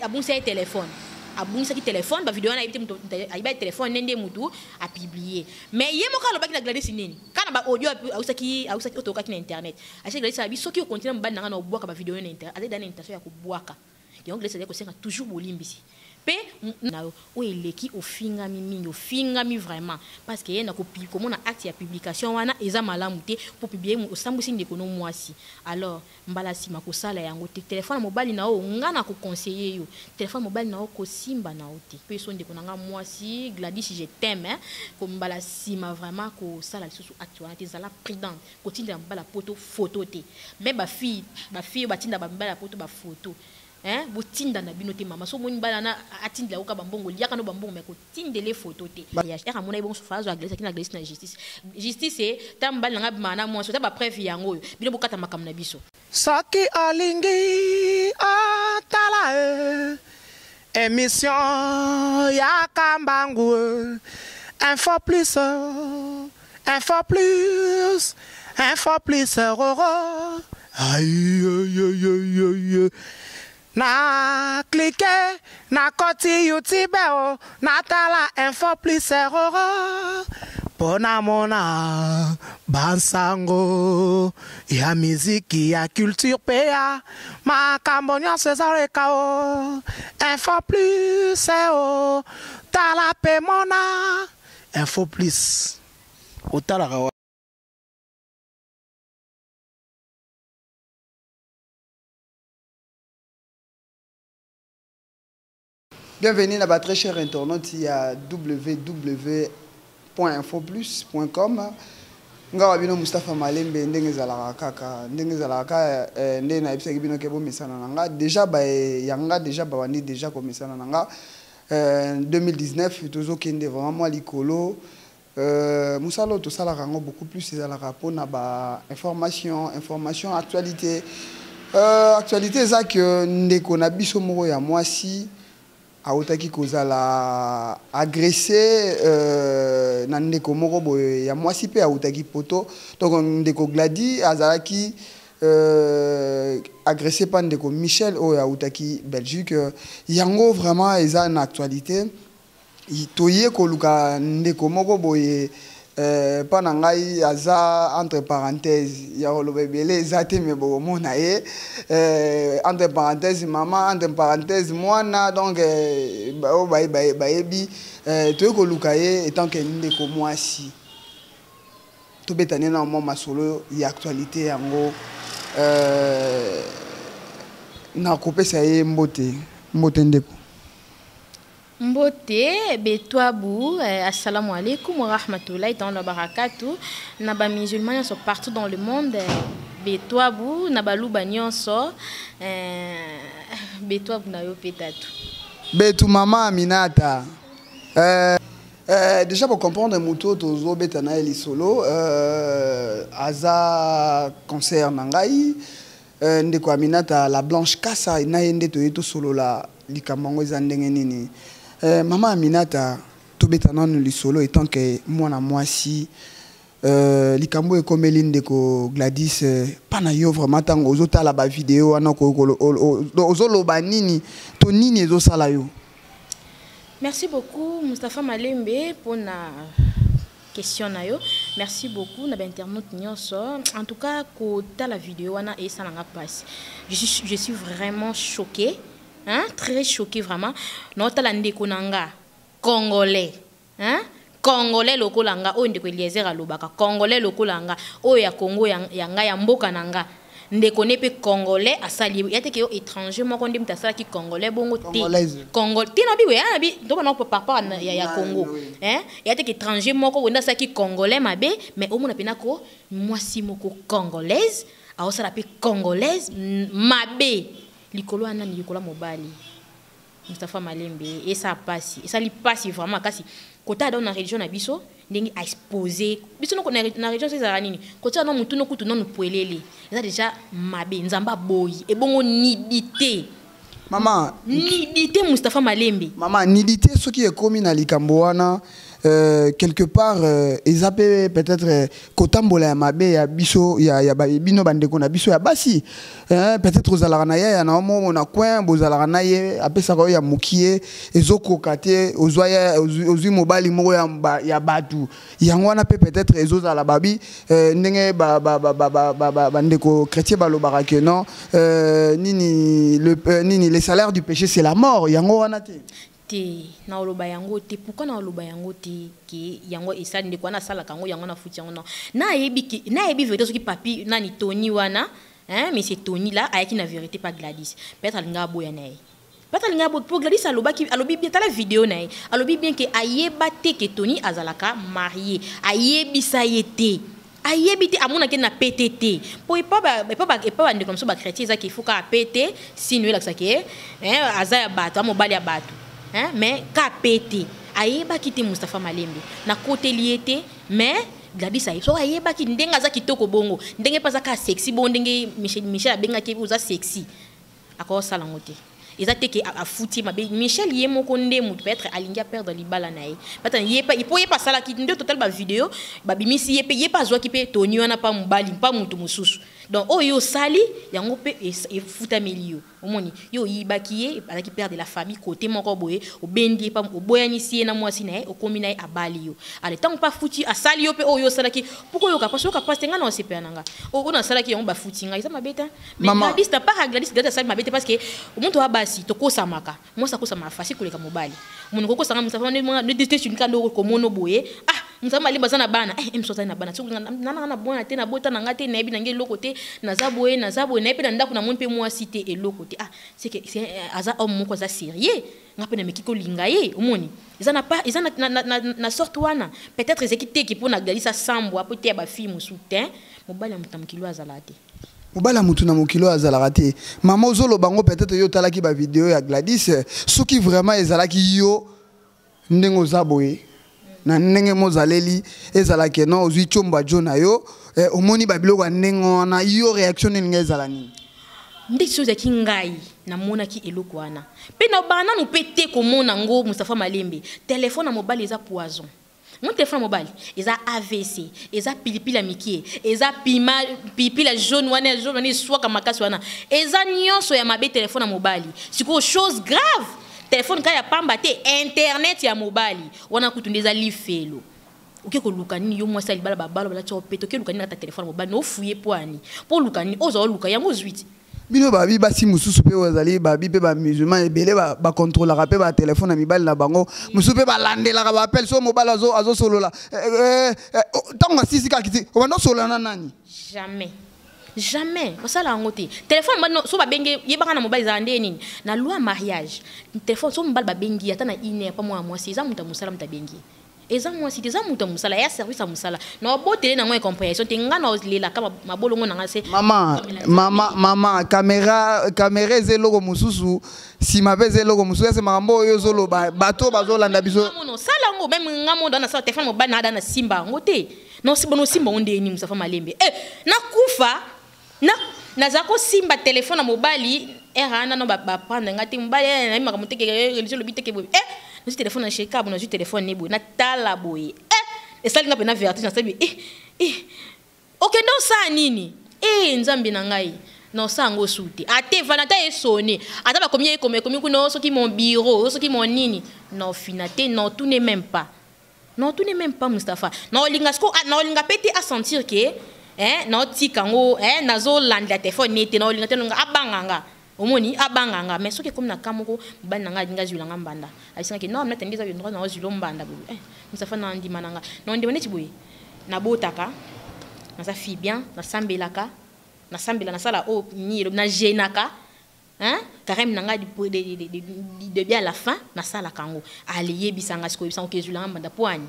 abonisa téléphone. Abonisa ki téléphone, ba vidéo na ibite téléphone nende mutu a publier. Mais yemo ka lobaki na Gladys nini. Kana ba audio ausaki otoka ki na internet. Ache Gladys abi soki o continue mbali na obwaka ba vidéo na internet. Ale dana intention ya kubwaka. Donc Gladys ko senga toujours bolimbisi. Pe na o eleki ofingami mingi ofingami vraiment parce que yena ko comment na acte ya publication wana eza malamu te pour publier mo osambusi ndeko no mwasi. Alors mbala sima ko sala yango te téléphone mobile na o ngana ko conseiller yo téléphone mobile na o ko simba na o te pe so ndeko nanga mwasi Gladys je t'aime hein ko mbala sima vraiment ko sala lisusu acte wana te zala prudent ko tinda mbala poto photo te mais ba fille ba tinda ba mbala poto ba photo. Hein, botinda na binote mama so moni bala na atindela oka bambongo liaka no bambongo meko tindele photo te ya eka mona ibon so fazo Gladys akina Gladys na justice e tambala nga mana mo so ta ba preuve yango bino bokata makam na biso saki alingi atala émission ya kambangu info plus aïe na cliquer na koti YouTube na tala info plus pona mona bansango ya muziki ya culture pea makambo nyonso ezaleka info plus tala pe mona info plus otalaka. Bienvenue à très cher internaute, il y a www.infoplus.com. Nga bino Mustafa Malembe ndenge zalaka kaka ndenge zalaka ndenge na ebisa bino ke bo misana nanga déjà ba yanga déjà ba wandi déjà ko misana nanga 2019 tozo kende vraiment likolo musalo to sala rango beaucoup plus ezalaka pona ba information actualité ça que ndeko na biso moko ya mwasi autaki kozala agressé na ndeko moko boye ya mwasi pe autaki poto donc ndeko Gladys azalaki agressé par ndeko Michel o autaki Belgique yango vraiment eza na actualité toye koluka ndeko moko boye pendant ngai aza entre parenthèses ya olobebele ezate me bo mona ye entre parenthèses maman entre parenthèses mwana donc o bayebi toye koluka ye etant que ndeko mwasi to betane na mo masolo ya actualité yango na kopesa ye mbote ndeko Mbote Betouabou, assalamu alaikum wa rahmatullahi wa barakatuh. Naba musulmans sont partout dans le monde. Betouabou, naba luba nyonso. Betouabou na yo petatu. Betou maman Aminata. Déjà pour comprendre muto tozo betana eli solo aza concert nangai ndeko Aminata la blanche kasa na yende to yeto solo la likamango za ndenge nini. Maman Aminata, tout bétanon le solo étant que moi na moi si likambo e comme l'indeko Gladys panayo vraiment tango ozota la ba vidéo ana ko ozolo banini to nini ezo sala yo. Merci beaucoup Mustafa Malembe pour na question na yo. Merci beaucoup na ba internaute nyonso. En tout cas ko ta la vidéo ana et ça nga passe. Je suis vraiment choquée. Hein? Très choqué vraiment. Notre landeko nanga congolais, hein? Congolais lokolanga o ndeko Eliezer alobaka congolais lokolanga o ya Congo yanga ya mboka nanga ndeko nepe congolais asali yate ke étranger moko ndimi tasala ki congolais bongo te Congo tina biwe ya bi to na papa ya Congo hein yate ke étranger moko wenda sa ki congolais mabe mais o mona pena ko mwasi moko congolaise a osala pe congolaise mabe likolo ana ni likolo mobali Mustafa Malembe et ça passe et ça li passe vraiment kasi kota dans la région na biso ndenge a exposé biso no na région c'est za nini kota no mutu no kutu no poelele ça déjà mabe nzamba boy et bongo nidité maman nidité Mustafa Malembe maman nidité ce qui est commis na likambo wana quelque part ils appellent peut-être kotambola ya mabe ya biso ya bino bandeko na biso ya basi peut-être aux alaranaye ya na mo na coin aux alaranaye apesa ko ya mukie ezokoka te ozwi mobali moko ya batu yango wana peut-être ezozala babi ndenge bandeko chrétien balobaka que non nini les salaires du péché c'est la mort yango wana te na oloba yango te pourquoi na oloba yango te ki yango esali ndeko na sala kango yango na futi yango na yebi vérité soki papi nani Tony wana mais c'est Tony là ayaki na vérité pas Gladys peut-être alinga boya na ye peut-être alinga boya pour Gladys alobi bien ta la vidéo na ye alobi bien que ayeba te que Tony azalaka marié ayebisa yete ayebite amona ke na PTT po pas ndeko comme ça ba chrétien ça qu'il faut ka pété sinon la ça que azaya bato amobali ya bato mais ka pété ayeba kiti Moustapha Malembe na côté liété mais Gladys ayi so ayeba ki ndenga za kitoko bongo ndenge pas ka sexy bon ndenge Michel abenga ki uza sexy akko sala ngote ezate ke a fouti mabe Michel yemoko ndemu peut-être alinga perdre libala nae bata yepa il peut pas sala ki ndo total ba vidéo ba bimisi yepa zwa ki pe Tony wana pa mubali pa mutu mususu donc oyo sali yango pe e futa milio omoni yo yibakiye alaki perdre la famille côté moko boye obendi pa oboyani sie na mwasi nae okomi nae abali yo ale tant pas futi asali yo pe oyo salaki pourquoi yo kapasa tenga na osepe nanga o na salaki yango ba futi nga isa mabeta mais Gladys ta pas Gladys sali mabeta parce que omuntu wa basi to kosa maka moi ça kosa mafasi koleka mobali omuntu ko kosa ngam ne déteste une kando ko mono boye Mzama ali bazana bana msota na bana na bona te na bota na ngate na ebi na ngeli lokote na zaboe na epe na ndako na moni pe moi cité et lokote c'est que c'est aza homme moko za sérieux ngape na mekiko linga ye omoni ezana pas ezana na sorte wana peut-être ezekite ki pona Gladys sambo apote ba fille musutin mobali mutamukilo azalate mobala mutu na mokilo azalaka te mama ozolo bango peut-être yo talaki ba vidéo ya Gladys soki vraiment ezalaki yo ndengo zaboe na ndenge mozaleli ezalaki no ozwi chomba jona yo omoni babiloko ndengo na yo réaction ninga ezala nini ndi chose ki ngai na mona ki eloko wana pe na bana no pete ko mona ngo Moustapha Malembe téléphone na mobile eza poison mon téléphone mobile eza AVC eza pilipili ya mikie eza pilipili ya jaune wana swaka makasi wana eza nyonso ya mabe téléphone na mobile siko chose grave téléphone kaya pamba te internet ya mobile wana kutundeza lifelo oke ko lukani yo mwasa libala babalo bala cho peto ke lukani na ta téléphone mobile no fuye poani po lukani ozo luka yango zwiti bino babi basi mususu pe wazali babi pe ba musulman ebele ba contrôler pe ba téléphone na mibali na bango mususu pe ba landela ba appel so mobile azo solola tango sisi ka kiti o bando solola nani jamais ça la ngote téléphone so ba benge yebaka na mobile za ndeni nini na loi mariage téléphone so mobile ba bengi ata na ine pa moi c'est ça muta musala muta bengi eza moi c'est ça muta musala ya service à musala na botele na ngwe compréhension te ngana olela kama mabolongo na ngase mama caméra zeloko mususu si mabeze loko mususu ese makambo yo zolo bato bazolanda biso non sala ngo même ngamo dans sa téléphone mobile na na simba ngote non si bono simba ondeni Moustapha Malembe na kufa na zako simba téléphone na mobile erana no ba prendre ngati mobile na maka muteke religion lo biteke boy no téléphone na sheka bono ju téléphone ne boy na tala boy esali nga pena vertige na sabi OK ndo sa nini nzambi na ngai non ça ngo souti ate vanata esone ata ba combien comme kuno soki mon bureau soki mon nini non finate non tout n'est même pas Moustapha non lingasko non linga pété à sentir que non tikango nazo landla téléphone nete non linga tenonga abanganga omoni abanganga mais soki comme na kamoko bana nga linga zulanga mbanda aisanga que non na tendeza yo na zulo mbanda bu Moustapha na ndima nanga non ndima neti boye na botaka na sa fille bien na sambelaka na sambela na sala o ni na jenaka carême nanga de bien à la fin na sala kango aliye bisanga siko bisanga kezulanga mbanda poani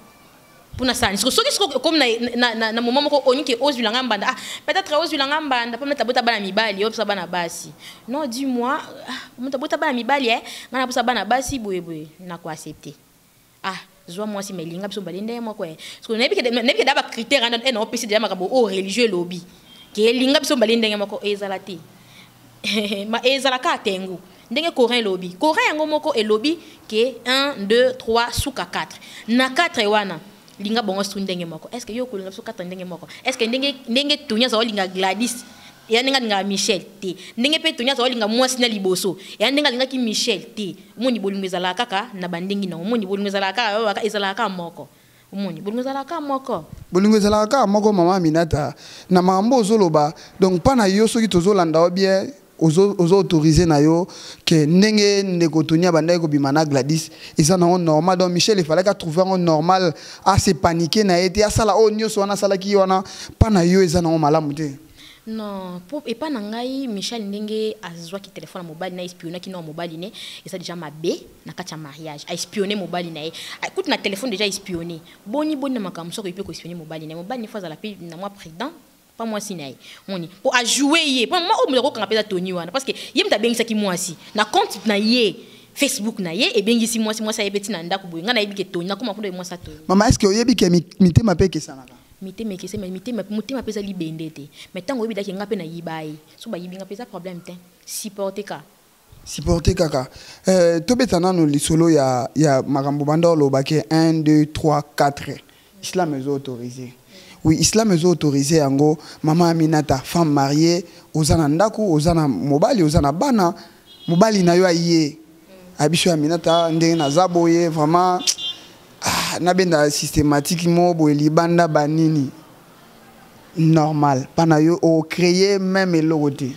pour na sani siko comme na moment moko onike ozulanga mbanda peut-être ozulanga mbanda pas mettre bota bana mibali opsa bana basi non dis-moi mettre bota bana mibali ngana opsa bana basi boye na ko accepter zwa moi si melinga biso balende moi ko parce que nebi daba critère en OPC déjà makabo o religieux lobby ke linga biso balende moi ko ezalati ma ezalaka tengu ndenge coréen lobby coréen yango moko e lobby ke 1 2 3 suka 4 na 4 wana linga bongo su ndenge moko est-ce que yo ko linga su 4 ndenge moko est-ce que ndenge tunya za linga Gladys ya ndenge Michel te ndenge pe tunya za linga mwasi na liboso ya ndenge linga ki Michel te moni bolingo ezala kaka na bandengi na moni bolingo ezala kaka ezala kaka moko moni bolingo ezala kaka moko bolingo ezala kaka moko mama Aminata na mambo ozoloba donc pana yo soki tozolanda bien ozo autorisé na yo que ndenge ndeko tonia bandai ko bimana Gladys eza na normal donc Michel il fallait qu'à trouver un normal à se paniquer na été à sala o nyoso wana sala ki wana pana yo eza na malamu te. Non, pour et pas nangai Michel ndenge azwa ki téléphone mobile na espionner ki no mobile ne et ça déjà mabé na katia mariage a espionner mobile na écoute na téléphone déjà espionner boni na makamso ko peut ko espionner mobile ne fois à la paix na moi président pas moi sinaï moni pour a jouer yé pour moi au me ko ngapeza Tony wana parce que yem ta bengisa ki moi si na compte na yé Facebook na yé et bengisi moi ça yebeti na ndako boy ngana yebi ke Tony na kuma ko moi ça Tony maman est-ce que yebi ke mité mapé ke sana mité mais que c'est mité mapeza libende te mais tango yebi daki ngape na yibaye so ba yibi ngapeza problème te supporter kaka tobetana no lisolo ya makambo banda lo bake 1 2 3 4 islam est autorisé. Oui, islam est autorisé yango maman Aminata femme mariée ozana ndaku ozana mobali ozana bana mobali na yo aye abiso Aminata ndenge na zaboye vraiment na benda systématique mo boye libanda banini normal pana yo o créer même logoté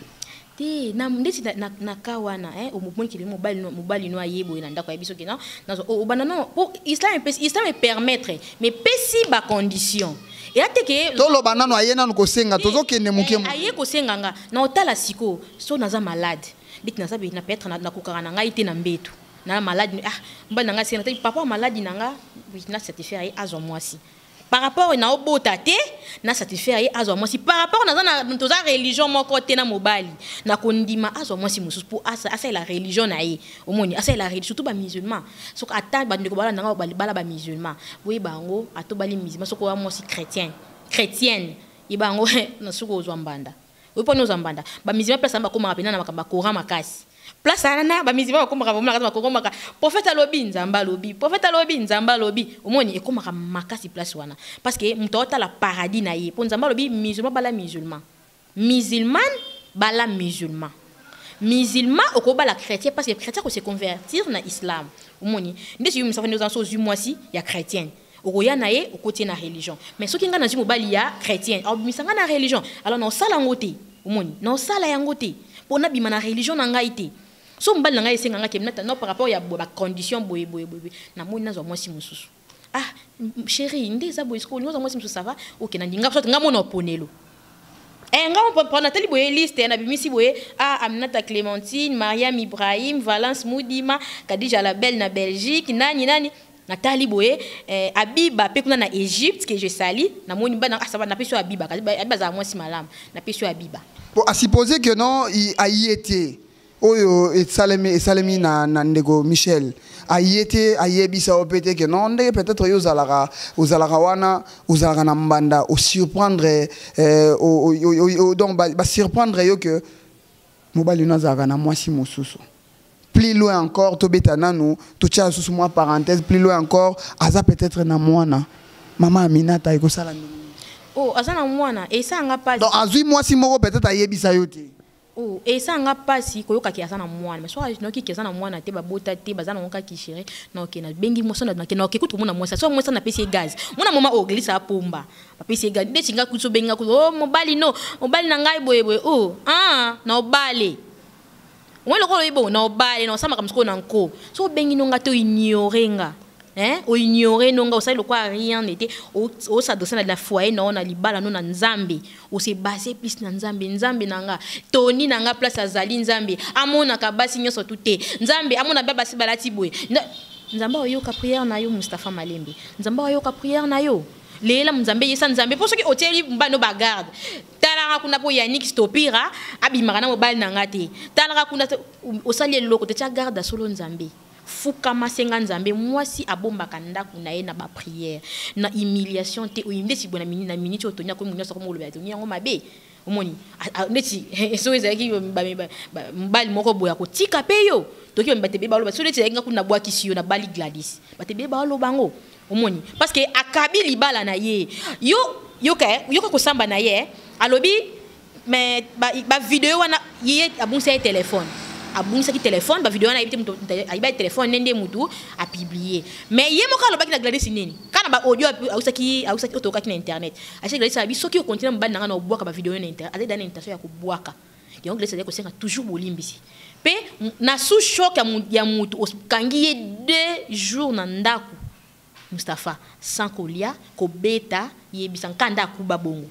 te na ndeti na kawana o moboni ki mobali no aye boye na ndako abiso ke na o banana pour islam est permettre mais pesi ba condition et ateke tolo banano ayena ko senga tozo kende muke aye ko senga nga na otala siko so naza malade dit naza be na peut-être na kokara na ngai te na mbetu na malade mbana nga senga papa malade nanga na certifié azo mwasi par rapport na obota te na certifié azo mwasi par rapport na toza religion moko te na mobali na kondima azo mwasi mususu pour asa la religion na ye omoni asa la religion surtout ba musulman so ata ba ndeko bala nanga bala ba musulman oui bango atobali musulman so ko mwasi chrétienne ibango na suko ozwambanda oui pona ozwambanda ba musulman place ba koma pena na makamba Coran makasi place ana ba musulman ba koma bomla ka Coran maka prophète alobi nzamba lobi omoni e koma makasi place wana parce que mutota la paradis na ye po nzamba lobi musulman bala musulman okoba la chrétien parce que chrétien ko se convertir na islam omoni ndesi yumi safa ndoza so mwasi ya chrétienne okoya na ye okotie na religion mais soki nga na zimu bali ya chrétien au misanga na religion alors non sala ngote omoni non sala yango te pona bima na religion na ngai te so mbali na ngai senga ngake mnata no par rapport ya ba condition boye na moni na zo mwasi mususu chérie ndeza boye sko nyoza mwasi mususu ça va OK na ndinga so nga mona oponelo nga pona teli boye liste na bimisi boye Aminata Clémentine Mariam Ibrahim Valence Moudima Kadija la belle na Belgique nani Nathalie Boye Abiba pe kuna na Égypte que je sali na moni bana ça va na peso Abiba za moi si malam na peso Abiba pour à supposer que non il a y été oyo esalemi na ndego Michel a y été ayebisa opete que non ndenge peut-être yo zalaka wana uzalaka na mbanda au surprendre donc ba surprendre yo que mobali na zalaka na mwasi mosusu. Plus loin encore, tobetana nous, tout ça sous moi parenthèse, plus loin encore, aza peut-être na mwana. Maman Aminata eko sala ndini. Oh, aza na mwana, et ça nga pas. Donc azui moi si moko peut-être ayebisa yo te. Oh, et ça nga pas si koyoka ki aza na mwana. Mais soit no ki aza na mwana te ba bota te baza na nka ki chéri. Non ke na bengi mo sona na ke na ke kutu mona mwasa. So mwasa na pesi gaz. Mona mama oglisa apomba. Ba pesi gaz. De singa kutso benga ku. Oh, mobali no. Mobali na ngai boye. Oh, na obale. On le rôle est bon, on va aller, on s'en va comme ce qu'on a encore. So bengi nonga to ignorenga, o ignorer nonga, o sa le quoi rien n'était, o sa dosa na la foyer non na libala non na nzambe, o se basé plus na nzambe nanga, Tony nanga place azali nzambe, amona kabasi nyoso tuté, nzambe amona baba si balati boy, nzamba oyo ka prière na yo Mustafa Malembe, nzamba oyo ka prière na yo. Lela mzambe yesa nzambe pour ceux qui hôtel mbano bagarde talaka kuna po Yannick stopira abimaka na mobali na ngate talaka kuna osali loko te tia garde solo nzambe fuka masenga nzambe mwasi abombaka ndako na ye na ba prière na humiliation te oyinde si bona minute otonya ko munyosa ko moloba to nyango mabe omoni neti so ezaki mbali moko boya ko tika pe yo toki batebe ba loba so neti nga kuna bwa kisi yo na bali Gladys batebe ba loba ngo omoni parce que akabili bala na ye yo ka ko samba na ye alobi mais ba vidéo wana ye abunsa ye téléphone abunsa ki téléphone ba vidéo wana yebite mutu ayiba téléphone nende mutu a publier mais ye moko aloba ki na Gladys nini kana ba audio ausaki otoka ki na internet acha Gladys abi soki o continue mbali nanga na obwaka ba vidéo na internet ale dana intention ya kubwaka donc Gladys ya ko senga toujours bolimbisi pe na sous choc ya mutu kangi ye 2 jours na ndaku Mustafa sans kolia ko beta yebisa kanda kuba bongo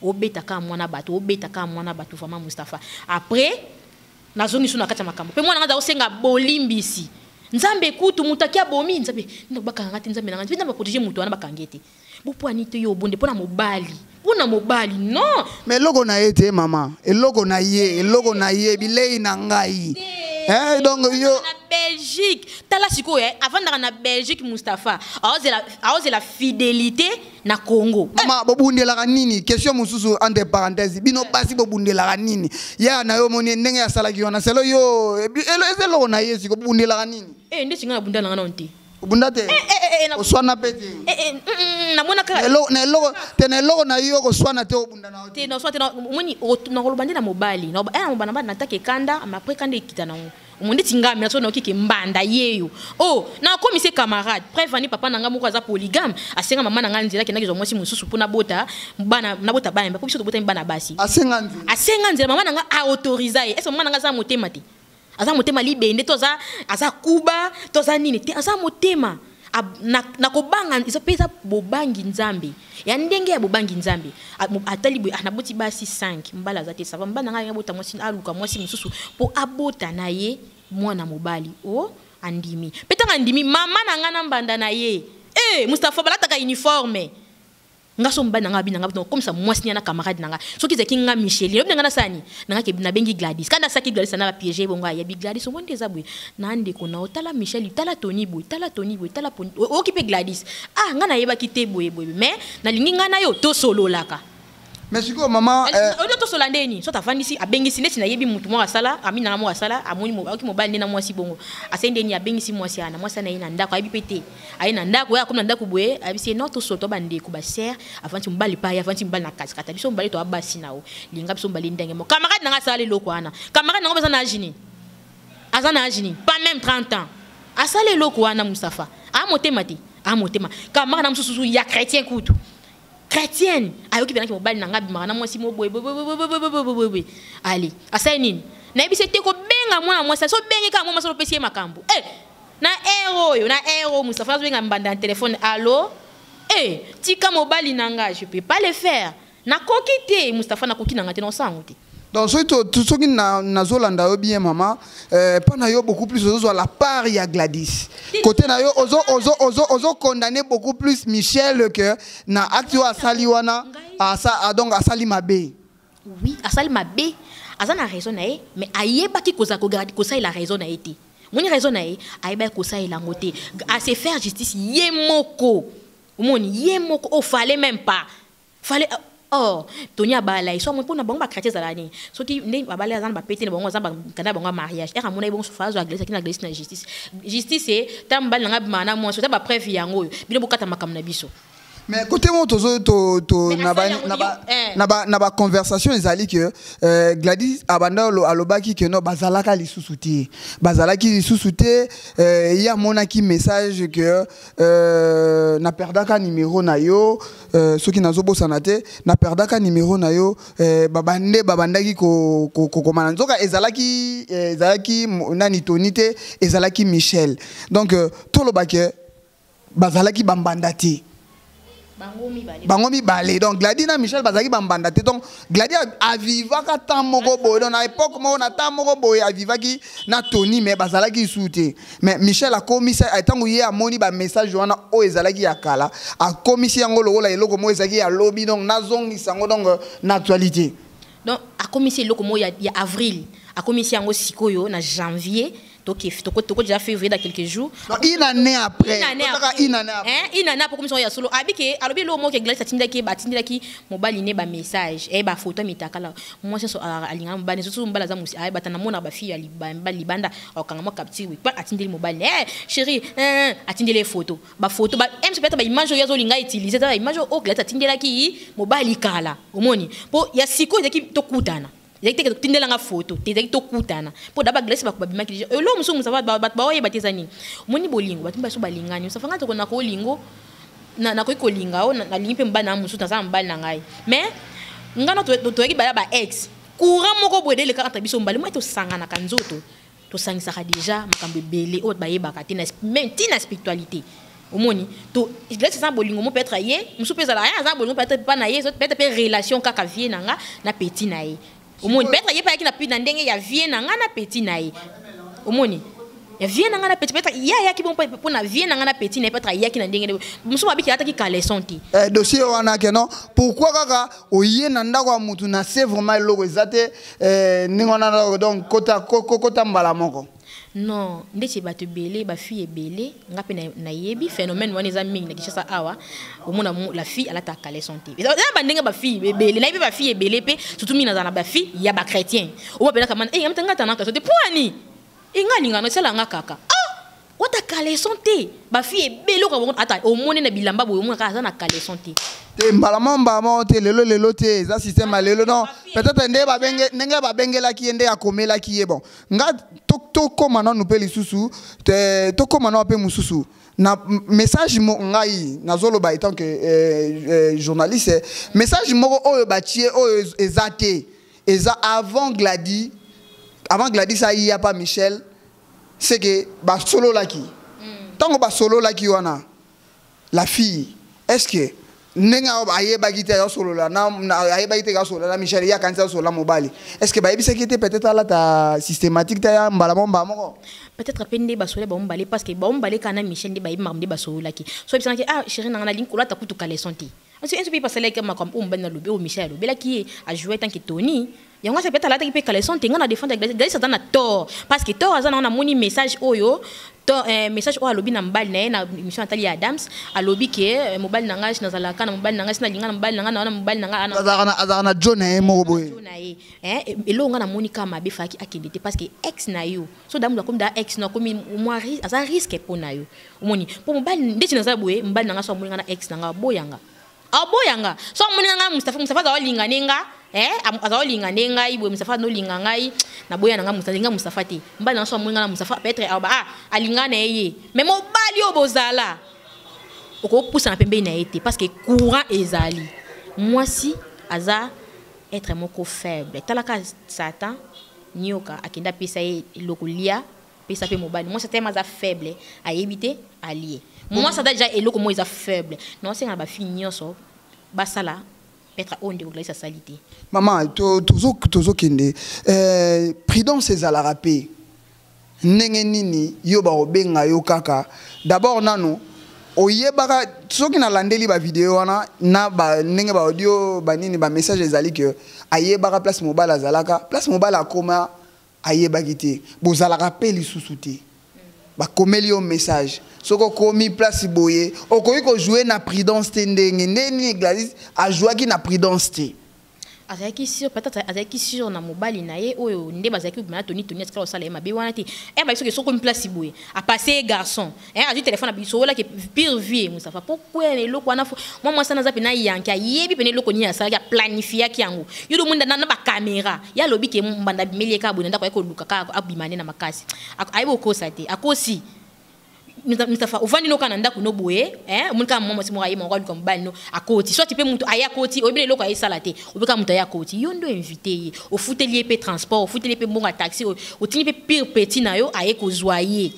obeta ka mwana bato vraiment Mustafa après nazongi suna kati makambo pe mwana ngaza osenga bolimbisi nzambe kutu mutakia bomi nzambe ndobaka ngati nzambe nanga nzambe protéger mutu wana bakangete bopo anite yo bonde pona mobali non mais logo na yete mama eloko na ye bilei na ngai donc yo na Belgique tala sikoyo avant na Belgique Mustafa aoze la fidélité na Congo mama bobundela nini question mususu entre parenthèses bino basi bobundela nini ya na yo moni ndenge ya salaki wana selo yo ezelo na yesi ko bundela nini ndesi ngana bundala ngana onti bundate oswana pete na mona ka na logo na yo ko swana te obundana te no swate na moni na kolobande na mobali na mobana na take kanda après kanda ikita na omundi tingami na so na kike mbanda yeyo na komise camarade prévani papa nanga moko aza polygame asenga mama nanga nzela ke nakizo mwasi mususu pona bota bana bana po biso to bota bana basi asenga nzela mama nanga a autoriser est-ce mama nanga za motema te aza motema libende toza aza kuba toza nini te aza motema na kobanga iso pesa bobangi nzambe ya ndenge ya bobangi nzambe atali anaboti basi 5 mbala za te sava mbana nga bota mwasi aluka mwasi mususu po abota na ye mwana mobali andimi petanga andimi mama na nga na mbanda na ye Mustafa balataka uniforme ngaso mbana nga binanga comme ça mwasi na camarade nanga soki zaki nga Michel yo nga na sani nanga ke na bengi Gladys kada saki Gladys na ba piéger bonga ya bi Gladys o monde zabwe na ande ko na otala Michel tala Tony boy tala okipe Gladys nga na yeba kite boy mais na lingi nga na yo to solo laka mais siko mama odo to solo ndeni so ta fandisi abengi sinesi na yebi mutu mo asala amina mo asala amoni mo oki mobali na mwasi bongo asendeni abengi si mwasi ana mwasi na ina ndako ayibi pete ayina ndako ya komna ndako boye abisi no to soto bande ko ba ser avanti mbali pa ya avanti mbali na kati kata biso mbali to abasi nawo linga biso mbali ndenge mo camarade na sala loko ana camarade na ngobeza na ajini pas même 30 ans asala loko ana Mustafa amotema camarade na mususu ya chrétien kutu chrétienne ayoki bana ki mobali nanga bimaka na mwasi mo boy ali asai nini na ebise te ko benga mwana mwasi so bengi ka mwana so pesi makambo na ero Mustafa zo benga mbanda téléphone allo tika mobali nanga je peux pas le faire na kokite Mustafa na koki nanga te no sango te donc soki na zolanda yo bien mama pas na yo beaucoup plus ozo la part ya Gladys côté na yo ozo condamner beaucoup plus Michel que na acte asali wana donc asali mabe oui asali mabe azana raison na ye mais ayeba ki koza ko garder ko ça il a raison na été moni raison na ye ayeba ko ça il a ngoté à se faire justice yemoko fallait même pas fallait Tony abala iso mo pona bango ba chrétien zalani soki ndé babala azana ba pété bango azana kanda bango mariage mona ibongo sofazo a glisse na glisse na justice c'est tambal nga bimana mo so ta ba preuve yango bino bokata makam na biso mais côté moi na ba conversation ezali que Gladys abanda alobaki que no bazalaka lisusuti ya monaki message que na perdaka numéro na yo soki nazo bosana te na perdaka numéro na yo babandaki ko komana nzoka ezalaki nani tonité ezalaki Michel donc tolobake bazalaki bambandati bangomi balé donc Gladys na Michel bazaki bambanda te donc Gladys avivaka tant moko boy donc à époque mo na tant moko boy avivaki na Tony mais bazalaki souté mais Michel a commis a tango ye amoni ba message wana o ezalaki ya kala a commis yango lokola eloko mo ezalaki ya lobby donc nazongi sango donc na actualité donc a commis eloko mo ya avril a commis yango sikoyo na janvier toko déjà février dans quelques jours. Une année après. Une année après comme ça ya solo abike alobi lo mo ke Gladys atindaki batindaki mobali ne ba message ba photo mitakala moi so alinga mbane so mbala za musi ay batana mona ba fille ali libanda okanga mo capture pa atindeli mobali chérie atindeli photo ba MC peut-être ba image yo zo linga utiliser ta image o Gladys atindelaki mobali kala omoni po ya siko ezaki tokutana ezaki te tindela nga photo te ezaki tokutana po daba Gladys ba kubabima ki lo musu musava ba oye batezani omoni bolingo batumba so balingani usafanga to kona ko lingo na ko kolinga o na lingi pe mbana musu na za mbali na ngai mais ngana to yaki ba ex courant moko boede le karata biso mbali moi to sangana kanzoto to sangisa ka déjà makambe belé o ba yebaka te na même tina spiritualité omoni to Gladys ça bolingo mo peut-être yé musu pesa la ya za bolingo peut-être pas na yé peut-être relation kaka vie nanga na petit na yé omoni peut-être yé pa ki na pi na ndenge ya vie nanga na petit na yé omoni ya vie nanga na petit peut-être ya ki bon pour na vie nanga na petit na peut-être ya ki na ndenge musu babiki ata ki caleçon ti dossier wana ke non pourquoi kaka oyé na ndako mutu na c'est vraiment logo ezate ningona donc kota mbala moko. Non, ndeti batu belé ba fille belé ngape na yebi phénomène wana za mingi na kishasa awa omona la fille ala ta caleçon te. Eza ba ndenge ba fille belé na yebi ba fille belé pe surtout mina za na ba fille ya ba chrétien. O ba pela kama ngamta ngata na caleçon te poani. Ingalinga no sela nga kaka. Wata caleçon te ba fille belé ko ata omone na bilamba boyo omona ka za na caleçon te. Te mbalama te lelo te za système lelo non peut-être ndenge ba bengela ki ende akomela ki bon nga to koma na nupeli susu te to koma na pe mususu na message mo ngai na zolo ba étant que journaliste message mo oyo ba tie oyo ezate eza avant Gladys ça y a pas Michel c'est que ba solo laki tango ba solo laki wana la fille est-ce que nenga aye bagite ya solo la na aye bagite ya solo la Michel ya kanisa solo la mobali est-ce que ba yebisa ki était peut-être là ta systématique ta ya mbala bomba moko peut-être pende ba solo ba mbale parce que ba mbale kana Michel de ba yimba de ba solo la ki so bisana ki chérie nanga na link la ta kutu caleçon ti parce que un peu passer là comme on ben na lobe o Michel lobe la ki a joué tant que Tony yango c'est peut-être là ta ki pe caleçon ti ngana défendre Gladys ça dans tort parce que tort azana na moni message oyo message o alobi na mbali na émission Nathalie Adams alobi ke mobali nanga na zalaka na mobali nanga sina linga na mobali nanga na mobali nanga azana John mo boy elo nga na monika mabe faki akendete parce que ex na yo so damu comme da ex na comme moi aza risque pour na yo omoni pour mobali ndeti na za boye mobali nanga so moninga na ex nanga boyanga so moninga Mustafa za linga nenga aza linga nenga ibo Mustafa no linga ngai na boya nanga Mustafa te mbali na so moninga na Mustafa peut-être alinga na yeye mais mobali obozala oko poussa na pembe na été parce que courant ezali moi si aza être moko faible talaka Satan nyoka akenda pesa lokolia pesa pe mobali moi c'est tellement faible à éviter allié moi ça déjà eloko moi est faible non c'est na ba finir so basala être onde ko sa salité maman tozo kende prudence ezala pe ndenge nini yo ba obenga yo kaka d'abord nano oyebaka soki na landeli ba vidéo wana na ba ndenge ba audio ba nini ba message ezali que ayebaka place mobile azalaka place mobile akoma ayebaki te bozalaka pe lisusu te ba komeli yo message soko komi place boye okoyi ko jouer na prudence te ndenge nini Gladys a jouer ki na prudence te azaki sur peut-être azaki sur na mobali na ye oyo nde bazaki na Tony escala sala ma be wana te ba biso ke soko mi place boye a passer garçon a du téléphone biso la ke pire vie Mustafa pourquoi le loko wana moi sana za pe na yanka yebi pe ne loko ni asala ya planifier ki yango yo do munda na ba caméra ya lobi ke mbanda bimeli ka bo ndako ko luka ka abimane na makasi aibo ko sa te akosi Mustafa uvandi no kana ndako no boye munika mama si moraye mwa luka mbali no akoti soit pe muntu aya koti obile loko ayi salate obika muntu aya koti yo ndo invité o futelier pe transport o futelier pe mbonga taxi o tini pe pire petit na yo aye ko joyer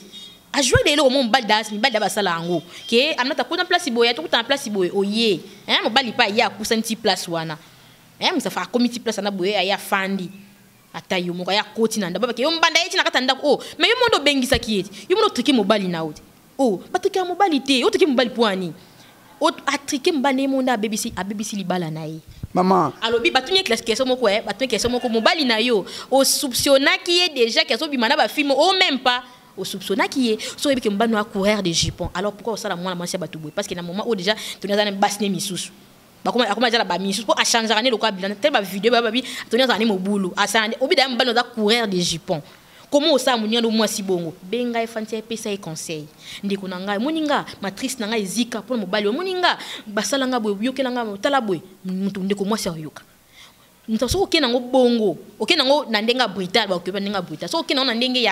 a jouer de lo mo mbali da basala ngo ke amnata kuna place boye to kuta place boye oye mo bali pa ya kusanti place wana Mustafa committee place na boye aya fandi ata yo mo ya koti na ndaba ke yo mbanda yeti na katanda mais yo mondo bengisa kieti yo mondo triki mobali na oti patrick ya mobali te o triki mobali poani o atriki mbane monda BBC libala na ye maman alobi batunye question moko batunye question moko mobali na yo o soupçonna qui est déjà question bimana ba film o même pas au soupçonna qui est so que mbano a courir de jupons. Alors pourquoi ça la moi la manche ba tout parce qu'il y a un moment où déjà tu nous as un basne misous. Ba comment déjà la ba misous pour changer année le quoi bilan tel ba vidéo ba bi tu nous as un boulot à ça obi da mbano da courir de jupons. Comment ça munia do moi si bongo benga e fanti pesa e conseil ndiko nanga moninga matrice nanga ezika pour mobali moninga basala nga boy yokela nga tala boy mutu ndiko moi serioka ntaso okena ngo bongo okena ngo na ndenga brutal ba okeba ndenga brutal so okena na ndenge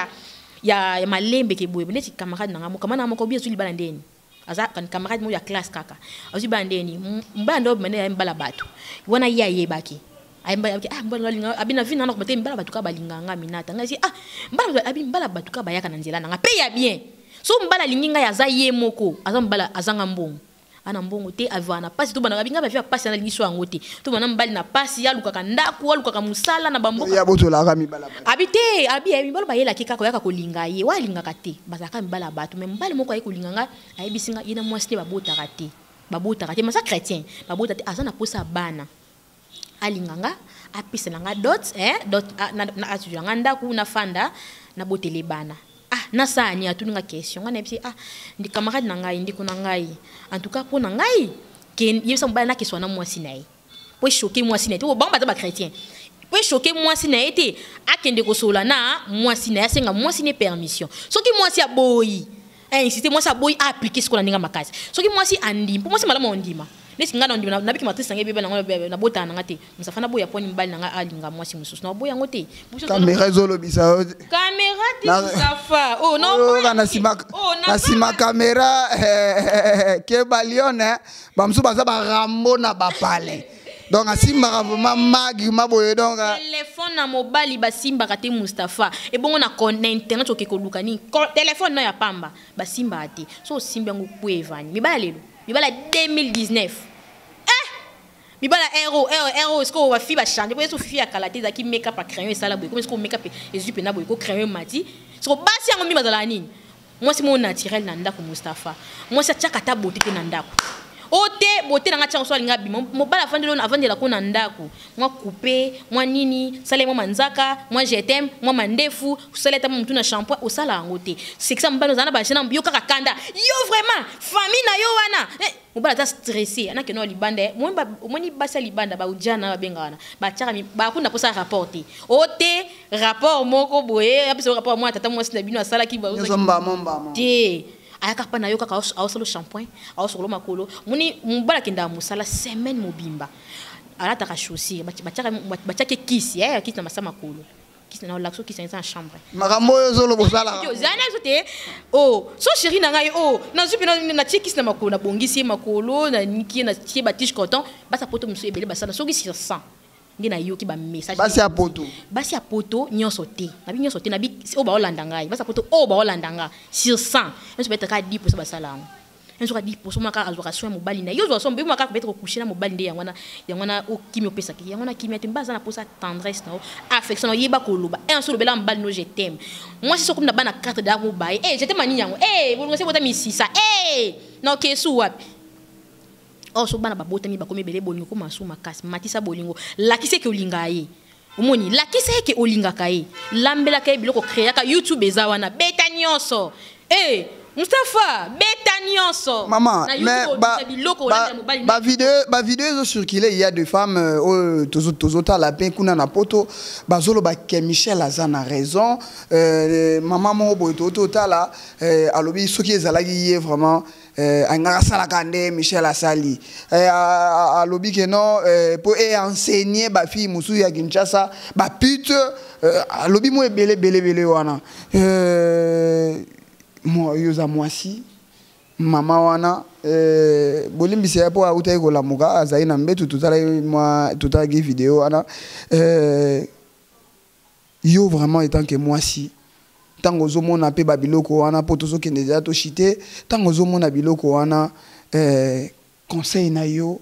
ya malembe ke boye neti camarade nanga mo kamana moko bia zuli bala ndeni aza kan camarade mo ya classe kaka azu bala ndeni mbando mane ya mbala bato wana ya yebaki mbala mbala abina vina na ko mate mbala bato ka balinganga minata ngasi mbala bato ka bayaka na nzela nanga pe ya bien so mbala linginga ya za ye moko aza mbala azanga mbongo ana mbongo te avana pasi to bana binga ba via pasi na liso angote to bana mbali na pasi ya lukaka ndaku lukaka musala na bamboka ya botola ka mibala habité abi mibala ba yela kika ko yaka kolinga ye wa linga kate bazaka mibala batu me mbali moko ay kolinganga ay bisinga ina mwasite babota kate masa chrétien babota te azana posa bana alinganga apisa nga dot na atujanga ndaku na fanda na botele bana na sa ni atuninga question ngana bisi ndi camarade na ngai ndi kuna ngai en tout cas pour na ngai ke yesa mbala na question na mwasi na ye po choquer mwasi na ye to bamba ba chrétien po choquer mwasi na ye te akende ko sola na mwasi na ya senga mwasi ne permission soki mwasi aboyi insiste mwasi aboyi appliquer ce qu'on a ninga makasi soki mwasi andi po mwasi malama ondima nesi ngana ondima na biki matrice ngai bebe na bota na ngate musafana boya poni mbali na alinga mwasi mususu na boya ngote caméra zolo bisa caméra ti safa non na sima caméra ke balione bamsu baza ba rambo na bapale donc asimba vraiment magi maboye donc téléphone na mobile basimba kate Mustafa et bon on a internet oke ko lukani téléphone na ya pamba basimba ate so simba ngo kuevani mibala lelo mibala 2019 mibala héros est-ce qu'on va fi ba changer pour eso fi akala te za ki make up a crayon sala boy comment est-ce qu'on make up ezupe na boy ko crayon mati so basi yango mimba za nini moi c'est mon naturel na ndako Mustafa moi c'est chaka ta beauté na ndako ote beauté nanga tsango so alinga bi mobala avandela ko na ndako moi couper moi nini sala moi manzaka moi je t'aime moi mandefu saleta mutu na shampoing o sala ngote c'est que ça mbano zana ba chena mbio kaka kanda yo vraiment famille na yo wana mobala ta stressé ana ke no libanda moni basa libanda ba ujana ba bengana ba tchaka ba kunda posa rapporter ote rapport moko boye apiso rapport moi tata moi sina bino sala ki ba mbamba te ayaka pa na yo kaka awosalo shampoing awosolo makolo muni mbala kenda musala semaine mobimba alata ka chaussure bachake kisi kisi na masama makolo kisi na lakso kisi na chambre makambo yo zolo bosala yo zana zote so chérie na ngai na zupi na kisi na makolo na bongisi makolo na niki na tie batiche coton basa poto musu ebele basala soki 600 ngina yoki ba message basi ya poto nyonso te na bi o ba olanda ngai basa poto o ba olanda nga sur 100 on se peut ka 10% basala on se ka 10% maka azoration mobali na yo zo so mbe maka peut-être coucher na mobali nde yangwana o kimi opesa ki yangwana kimi atembaza na posa tendresse na affection yeba ko loba un so lobela mbali no je t'aime moi c'est so comme na bana carte d'amour bae je t'aime ni yango vous se bota mi sisa na kesu wapi so bana babota mi bakomi bele bolingo ko masu makasi matisa bolingo lakise ke olinga ye omoni lakise ke olinga kae lambela kae biloko créer ka YouTube ezawana beta nyonso Mustafa beta nyonso maman mais ba vidéo circulé il y a des femmes tozo la pain kuna na poto bazolo ba ke Michel Azana raison maman mo boto totala alobi soki ezalaki vraiment angaka sala kande Michel Asali alobi que non pour enseigner ba fille musu ya Kinshasa ba pute alobi mo belé wana moi yoza mwasi mama wana bolimbisi ya po auta iko la muka azai na mbetu tutala gi vidéo wana yo vraiment étant que mwasi tango zomona pe babiloko wana po tozo kende ja to chité tango zomona biloko wana conseil na yo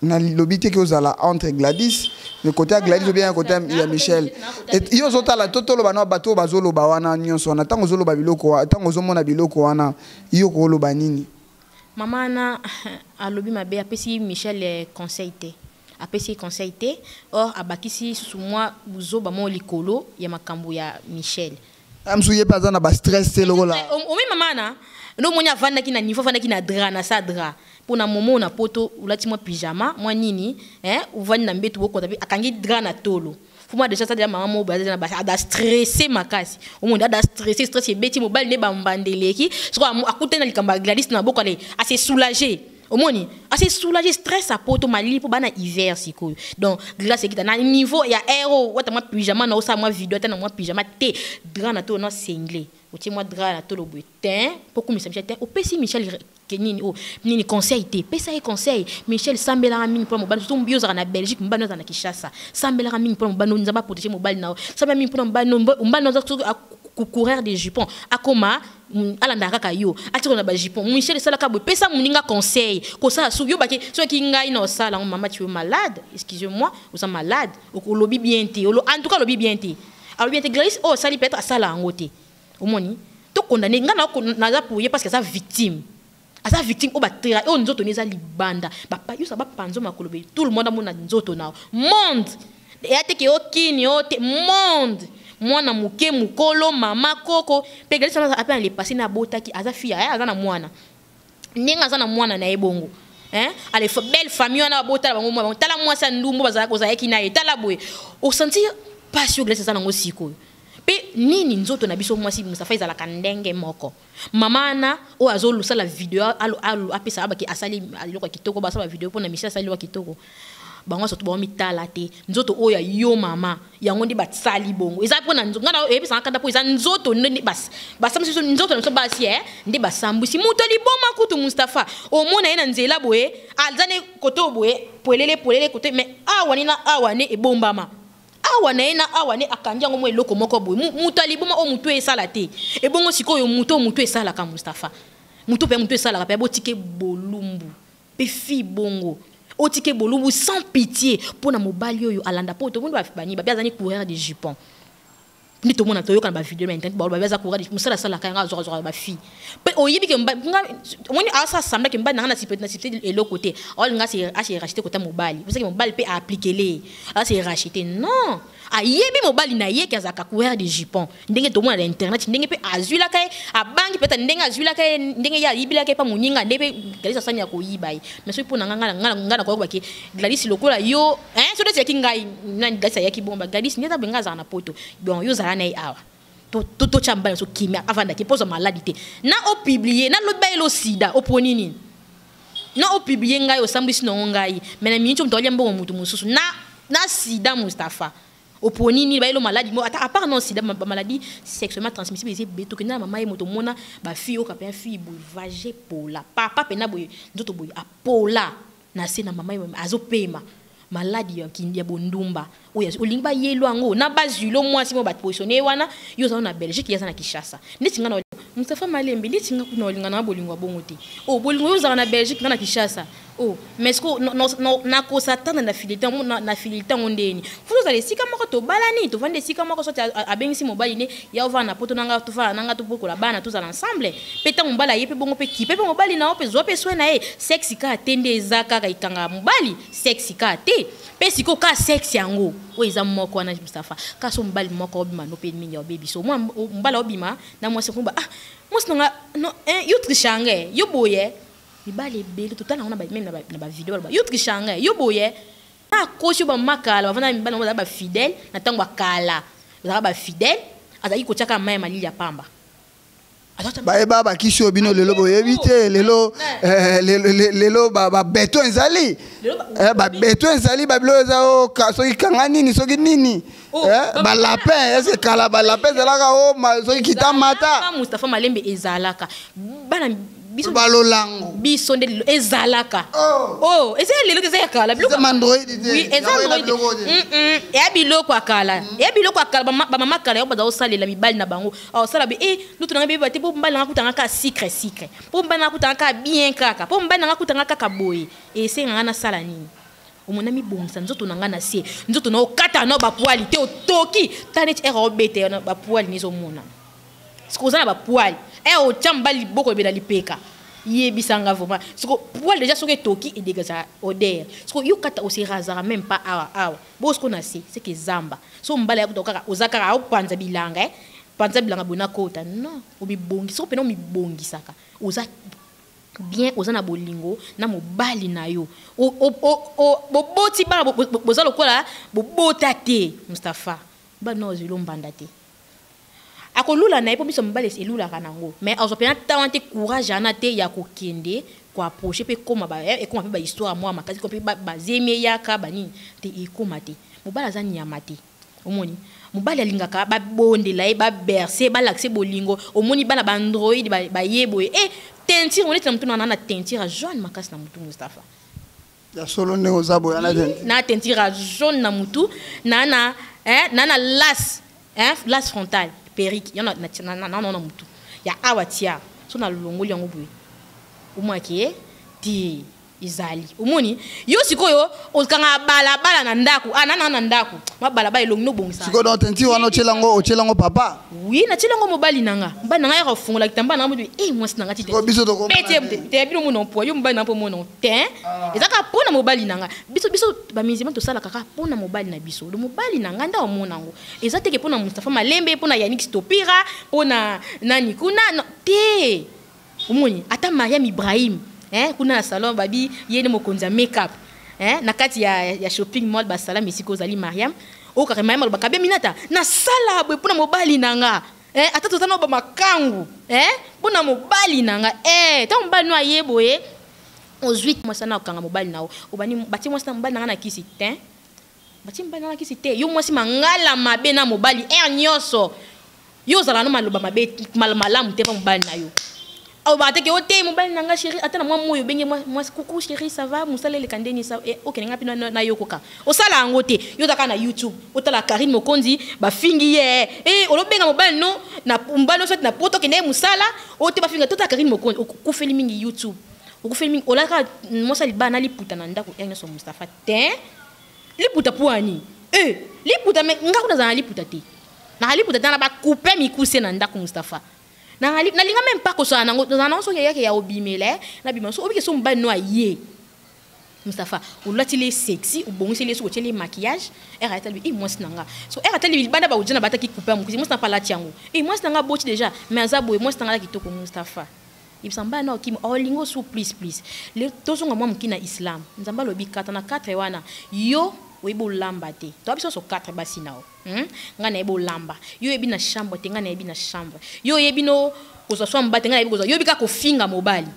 na lobité que ozala entre Gladys le côté Gladys ou bien le côté ya Michel et yo zotala totolo bana bato bazolo ba wana nyonso na tango zolo babiloko tango zomona biloko wana yo ko loba nini mama na alobi mabe apesi Michel conseil te apesi conseil te or abakisi sous moi buzo ba mo likolo ya makambo ya Michel amsuye pas na ba stress c'est logo là o mi mama na no monya vanda ki na niveau vanda ki na dra na sa dra pour na momo na poto ulati mo pyjama mo nini uvani na mbetu boko tabi akangi dra na tolo moi déjà ça déjà maman mo baza na ba ada stressé makasi o monde ada stressé beti mo bal ne ba mbandeleki so akutena likamba Gladys na boko ale assez soulagé au moni assez soulagé stress à poto mali pour bana hiver siko donc glace qui na niveau ya héros wata moi pyjama na osa moi vidéo ta na moi pyjama te dra na to na singlé o ti moi dra na to lo butin pour comme Michel te o pesi Michel kenini o nini conseil te pesa e conseil Michel sambela mingi pour mo bana to mbio za na Belgique mbana za na Kinshasa sambela mingi pour mo bana nzamba protéger mo bal na sambela mingi pour mo bana za courir des jupons akoma alanda kaka yo atiko na ba jupon Michel sala ka bo pesa muninga conseil ko ça su yo baki so ki ngai na sala maman tu es malade excusez-moi vous êtes malade o lobi bien te en tout cas lobi bien te alors bien te Gladys oh ça lui peut être sala ngote au moni to condamné ngana ko na za pour parce que ça victime asa victime o batera o nzoto neza libanda ba yo sa ba panzo makolobe tout le monde amona nzoto na monde et ate ke okini o te monde mwana muke mukolo mama koko pe Gladys sana appel les passer na botaki aza fia aza na mwana ninga aza na mwana na ebongo ale belle famille na botala bango mwa tala mwasa ndumbo baza ko za ekina etala boye o sentir passion Gladys sana ngosiko pe nini nzoto na biso mwasi Mustafa izala kandenge moko mama na o azolusa la video alo apesa abaki asali aloko kitoko basa ba video pona Michel asali wa kitoko bango soto ba mitala te nzoto oya yo mama yango ndi batsali bongo eza pona ngana epesa kanda po eza nzoto ndi basamisi nzoto na so basi ndi basambusi muto liboma kutu Mustafa o mona ena nzela boye alzane koto boye polele koto mais awane ebombama awana ena awane akandi yango mo eloko moko boye muto liboma o muto esala te ebongo sikoyo muto esala ka Mustafa muto esala ka pe botike bolumbu pe fi bongo otike bolumbu sans pitié pour na mobali oyo alanda poto mundo bani bazani courir des jupons ni to mona to yoka na ba video na internet ba baza courir musala sala ka nga zo ba fi pe oyibi ke moni asa samla ke mbana na sipete elo côté ol nga se racheter côté mobali parce que mobali peut appliquer les c'est racheter non ayebi mobali na ye kazaka courir des jupons ndenge to mona na internet ndenge pe azula kai abangi peut ndenge azula kai ndenge ya yibila kai pa muninga ndebe Gladys asanya ko yibai mais so pona ngana ko baki Gladys lokola yo so de kingai na Gladys ya kibomba Gladys ndeza benga za na poto bon yo za na awa to chamba so kimia avant da ki pose maladie na o publier na lo bailo sida o ponini na o publier ngai o sambisi no ngai mais na mincho mtolia mbongo mutu mususu na sida Mustafa au ponini ba ilo maladie mo à part non sida maladie sexuellement transmissible c'est beto que na mama e moto mona ba fille o kapin fille boulevage pola papa pena boy ndoto boy apola na se na mama azopema maladie ya bondumba oya olingba yelo ango na bazulo mwasi mo ba positionner wana yo za na Belgique ya na Kinshasa netinga na Mustafa Malembe netinga kuna olinga na bolingo bongo te o bolingo yo za na Belgique na Kinshasa oh mais ko na ko satana na fidélité na fidélité ondeni fuzo za lesika moko to balani to vande sika moko so abengisi mobali ne ya ova na poto nanga to fa nanga to pokola bana to za ensemble peta mobala yepe bongo pe kipe pe mobali na ope zo pe swena sexy ka tende ezaka ka ikanga mobali sexy ka te pe siko ka sexy yango o eza moko wana Mustafa ka so mobali moko obima no pe mingi obebi so mo mbala obima na mo se kumba mosnonga no yo trishange yo boye ibale bele total na même na ba vidéo ba yo trishanga yo boye na koshi ba makala ba vana mbala ba fidèle na tango bakala ba fidèle azali ko chaka mai malili ya pamba ba ba kisho bino lelo boye bite lelo ba beto ezali ba beto ezali ba bilo za o so ikanga nini so nini ba lapin est-ce kala ba lapin zalaka o so ikita mata Mustafa Malembe ezalaka bana biso balolango biso nde ezalaka oh ezali lelo ezali kala biloko android oui ezali ya biloko akala ba mama kala yo baza osalela mibali na bango osala be lutu na be bate po mbali na kutanga ka secret po mbali na kutanga ka bien kaka po mbali na kutanga kaka boye esenga na sala nini omona mi bonsa nzoto na ngana se nzoto na okata na ba poali te otoki tanet erobete na ba poali nizo mona sikoza na ba poali o chamba liboko be na lipeka yebisanga vraiment siko poil déjà soki toki et dégager odeur siko yo kata aussi razara même pas awa bo ce qu'on a c'est que zamba so mbala ya kutoka ozakara au panza bilanga panza bilanga bona kota non obibongi so pena omibongi saka oza bien oza na bolingo na mobali na yo boboti bana boza lokola bobota te Mustapha bana ozilo mbanda te akolula na epo biso mobali elula kanango mais azopena tawante courage ana te ya kokende ko approcher pe koma ba e koma pe ba histoire moi makasi ko pe ba zeme yaka bani te e koma te mobali azani ya mate omoni mobali alingaka ba bondela e ba bercer ba laxer bolingo omoni bana ba android ba yebo e teinture on est na mutu na teinture jaune makasi na mutu Mustapha ya solo ndenge ozabo yana na teinture jaune na mutu na las frontal perruque yana na mutu ya awatia so na longoli yango boye umake ti izali umoni yo sikoyo okanga balabala na ndaku na ndaku mabalabala elongi no bongisa sikoyo dans tenti wana ochelango papa oui na chelango mobali nanga ya kofungola kitamba na mutu mwasi nanga ti biso to te bino mono po yo mobali na po mono te ezaka pona mobali nanga biso ba mizima to sala kaka pona mobali na biso le mobali nanga nda omonango ezateke pona Mustapha Malembe pona Yannick Stopira pona nani kuna te umoni ata Mariam Ibrahim kuna na salon babi yene mokonza make-up na kati ya shopping mall ba salam isiko zali Mariam o ka Mariam ba kabe minata na sala bwe pona mobali nanga ata totana ba makangu pona mobali nanga ta mobali no ayebo ozwit mo sana okanga mobali nawo obani bati mo sana mobali nanga na kisi te bati mobali nanga kisi te yo mo si mangala mabe na mobali nyoso yo zala no maloba mabe malamu te pa mobali na yo au ba te ke ote mobali nanga chérie atana moi moyo benge moi coucou chérie ça va musala le kandeni ça OK nga pina na yokoka osala ngote yo taka na YouTube otala Karine Mokonzi ba fingi olobenga mobali no na mbalo fait na poto ke ne musala ote ba finga tota Karine Mokonzi ku feli mingi YouTube ku feli mingi olaka mosa libana liputa na ndako so Mustapha te liputa puani liputa me nga kuna za liputa te na liputa na ba couper mikuse na ndako Mustapha na linga même pas ko so nango na so yake ya obimele na bima so obike so mbani no aye Mustapha ulati le sexy ubongisi le so tele maquillage arata lui moi sinanga so arata lui banda ba ujana bataki couper mo moi sinanga lati yango moi sinanga boti déjà mais azabo moi sinanga kitoko Mustapha ibsamba na okim olingo so please le tozonga mwa mkina Islam nzamba lobi kata na 4 wana yo webo lamba te to biso so 4 basi nao ngana ebo lamba yo yebi na chambre te ngana yebi na chambre yo yebi no ko so mbate ngana yebi ko yo bika ko finga mobali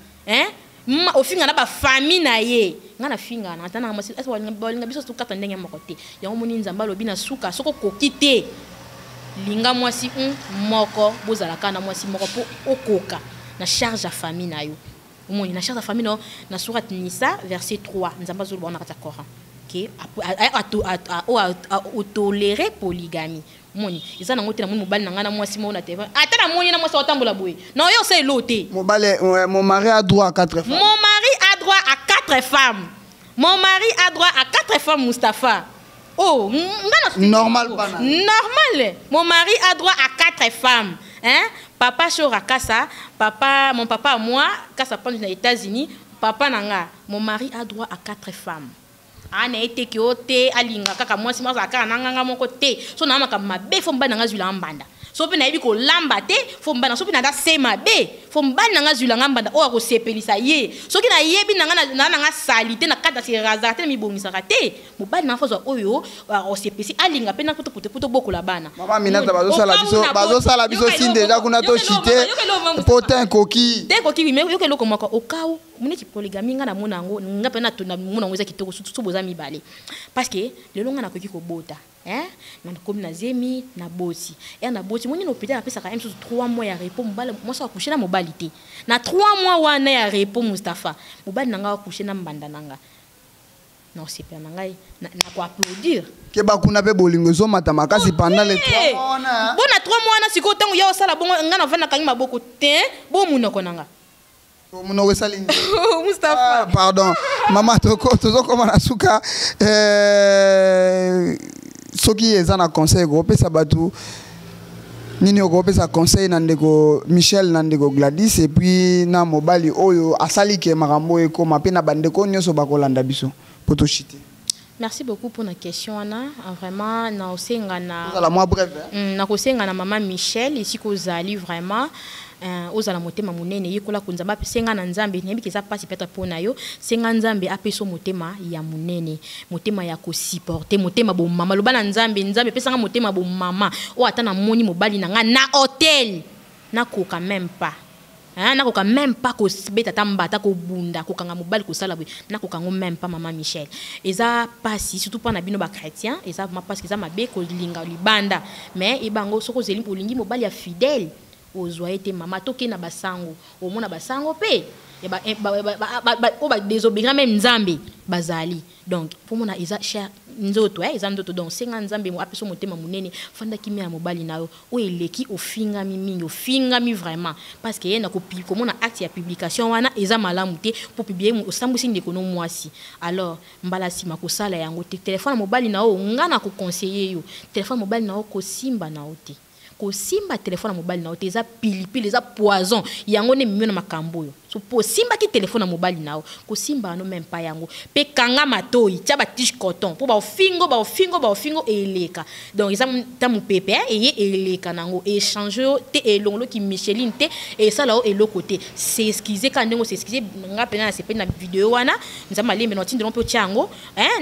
ofinga na ba famille na ye ngana finga na tana masi asa walinga biso so 4 ndenge moko te yango moni nzamba lobi na suka soko kokite linga mwasi moko bozala kana mwasi moko po okoka na charge à famille na yo omoni na charge à famille no na sourate Nisa verset 3 nzamba zolo bona kata Coran à tolérer polygamie moni isa nango te na mobali nanga na mwasi mo na te ata na moni na mwasi otambola boye non yo c'est loté mon mari a droit à 4 femmes mon mari a droit à 4 femmes mon mari a droit à 4 femmes Mustapha normal mon mari a droit à 4 femmes papa Chora Kassa mon papa à moi Kassa pendant aux États-Unis papa nanga mon mari a droit à 4 femmes ana ete ki ote alinga kaka mwasi mwasi aka nanga moko te so na maka mabe fo mbana nga zula mbanda so pe na yebi ko lamba te fo mbana so pe na da sema be fo mbana nga zula mbanda o ko sepelisa ye so ki na yebi nanga nga salite na kata se razate mi bongisa te mo bana na fo zo oyo o sepesi alinga pe na poto bokola bana mama minata bazo sala biso sin déjà kuna to chité potin koki te koki mais yo ke loko moko o kawo mune ki polygamie nga na mona ngo nga pe na tona mona ngo za kitoko so boza mibale parce que le longa na koki ko bota na comme na zemi na boti na boti moni no peta na pesa ka même 3 mois ya repos mobali moi ça coucher na mobilité na 3 mois wana ya repos Mustapha mobali nanga coucher na mbanda nanga non c'est pas nanga na ko applaudir ke ba kuna pe bolingo zo mata makasi pendant les 3 mois na bona 3 mois na siko tango ya osala bongo nga na vana kangi maboko te bo munoko nanga Mustapha pardon mama tozo koma na suka soki eza na conseil ko pesa batu nini ko pesa conseil na ndeko Michel na ndeko Gladys et puis na mobali oyo asali ke makambo ekoma pe na bandeko nyoso bakolanda biso poto chite Merci beaucoup pour la question, Anna. Vraiment, na osenga na. Vous allez moi bref. Na osenga na maman Michel ici qu'aux ali vraiment. Ozala motema munene yekola kunzamba senga na nzambe nyebi keza pasi peut-être pona yo senga nzambe apeso motema ya munene motema ya ko supporter motema bo mama loba na nzambe nzambe pesanga motema bo mama o atana moni mobali na nga na hôtel na koka même pas na koka même pas ko beta tambata ko bunda ko kanga mobali ko sala bwe na koka ngo même pas maman Michel eza pasi surtout pas na bino ba chrétien eza ma parce que eza mabe ko linga libanda mais e bango soko zeli olingi mobali ya fidèle ozoye te mama toke na basango omona basango pe ba désobéir même nzambe bazali donc pour mona eza cher nzoto eza nzoto donc senga nzambe mo apeso motema munene fanda kimi ya mobali nayo o eleki ofinga mi vraiment parce que yena ko mona acte ya publication wana eza malamu te pour publier o sambusi ndeko no mwasi alors mbala sima ko sala yango te téléphone mobali nayo ngana ko conseiller yo téléphone mobali nayo ko simba na ote ko simba téléphone mobile na oteza pilipili eza poison yango ne mimio na makambo yo so po simba ki téléphone mobile nao ko simba no même pas yango pe kanga matoi tia ba tige coton po ba fingo eleka donc eza ta mu pepe et eleka nango échange te elongolo ki Micheline te et ça là elo côté c'est excuser quand ndengo c'est excuser nga pena c'est na vidéo wana nzama lembe no tindelo pe tiango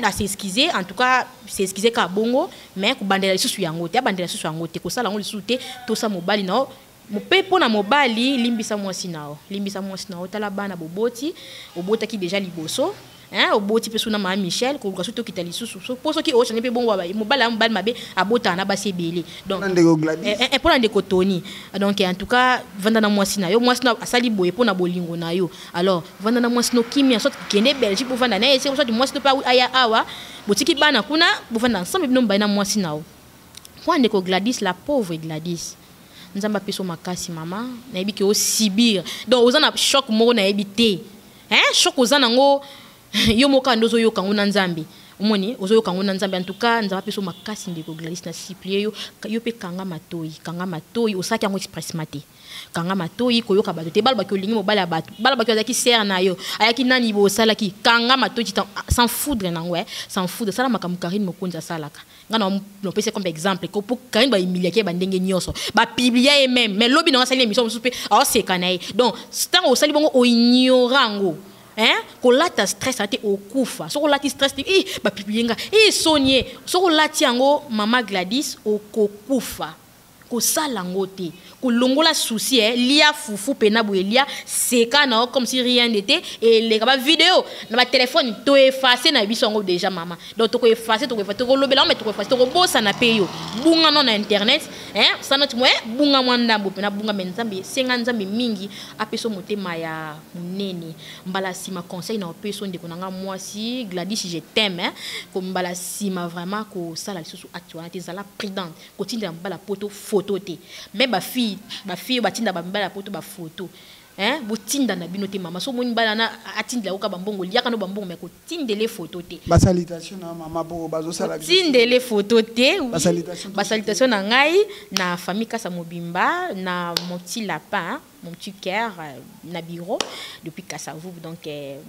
na c'est excuser en tout cas c'est excuser ka bongo mais ko bandela susu yango te bandela susu yango te ko sala ngo lisusu tout ça mobali nao mope pona mobali limbisa mwasi nao tala bana boboti obota ki déjà liboso oboti pe suna ma Michel ko ka suto kitali susu so poso ki o chane pe bongo mobali mabe abota na basi belé donc pona ndeko Tony donc en tout cas vanda na mwasi na yo mwasi na asali boye pona bolingo na yo alors vanda na mwasi no kimia sorte kende Belgique pour vanda na ese sorte mwasi no pa aya awa botiki bana kuna bo vanda ensemble bino mba na mwasi nao kwa ndeko Gladys la pauvre Gladys nzamba peso makasi mama na yebi ke o sibir donc ozana choc moko na yebi te choc ozana ngo yo moka ndozo yo kango na nzambe omoni ozo yo kango na nzambe en tout cas nzamba peso makasi ndeko Gladys na supplier yo pe kanga matoi osaki yango express mate kanga matoi koyoka bato te balba ki olingi mobala bato balba ki azaki ser na yo ayaki nani bo sala ki kanga matoi sans foudre nango sans foudre sala makamu Karine Mokonza salaka ngana no pese comme exemple ko pour Karine ba humilier ba ndenge nyoso ba publier même mais lobi na sala émission soupe alors c'est kanaï donc tant au sali bongo o ignorango ko lata stress ate okufa so ko lati stress ba publier nga sonye so ko lati yango mama Gladys okokufa ko sala ngote ko longola souci lia fufu pena bo lia seka na comme si rien n'était et les ba vidéo na ba téléphone to effacer na biso ngo déjà mama donc to ko effacer to ko lobela mais to ko effacer to ko bossa na peyo bunga non na internet ça notre moyen bunga mwanda bo pena bunga menzambe senga nzambe mingi apeso motema ya munene mbala sima conseil na peso ndeko nanga mwasi Gladys je t'aime ko mbala sima vraiment ko sala lisusu actualité zala prudent ko tinda mbala poto photo te mais ba fille batinda bambala poto ba photo botinda na bino te mama so moni bala na atindela ko bambongo liaka no bambongo mais ko tindele photo te ba salutation na mama po bazo sala tindele photo te ba salutation na ngai na famille Kasa Mobimba na mon petit lapin mon petit cœur na bureau depuis Kassavou donc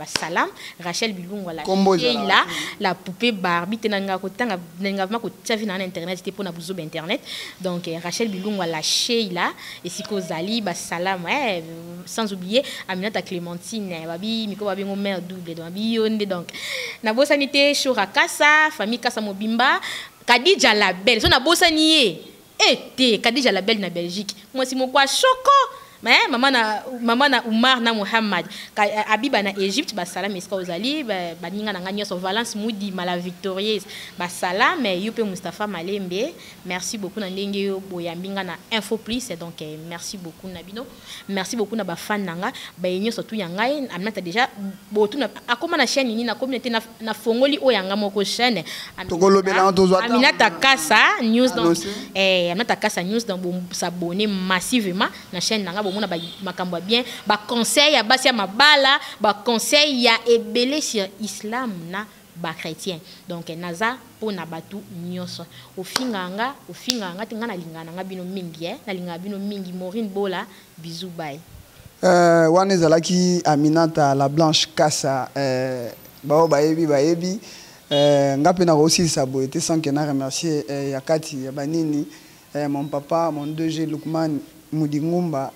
salam Rachel Bilungu la là la poupée Barbie tenanga ko tanga vraiment ko tsavi na internet c'était pour na buzo internet donc Rachel Bilungu la Sheila et siko zali salam sans oublier Aminata Clémentine babi miko babi ngo mère double donc babi yonde donc na bosanité Shora Kasa famille Kasa Mobimba Kadija la belle so na bosanié Kadija la belle na Belgique moi si mon quoi choco mais maman na Oumar na Mohamed Abiba na Égypte salam eska ozali baninga na nganya so Valence Moudi mala victorieuse salam mais yope Mustafa Malembe merci beaucoup na ndenge yo boyambinga na Info Plus donc merci beaucoup Nabino merci beaucoup na ba fan nanga ba yenyo surtout yangai amnata déjà botu na akoma na chaîne ni na communauté na fongoli o yanga moko chaîne Aminata Kasa news donc Aminata Kasa news donc s'abonner massivement na chaîne nanga mona ba makambo bien ba conseil ya basi ya mabala ba conseil ya ebele sur islam na ba chrétien donc naza pona batu nyoso ofinganga tinga na lingana nga bino mingi na linga bino mingi Maureen Bola bisous bye wana ezalaki Aminata la Blanche Kasa bao bayebi Ngapena aussi ça boité sans que na remercier Yakati Yabanini, mon papa, mon 2G Lukman Moudingumba,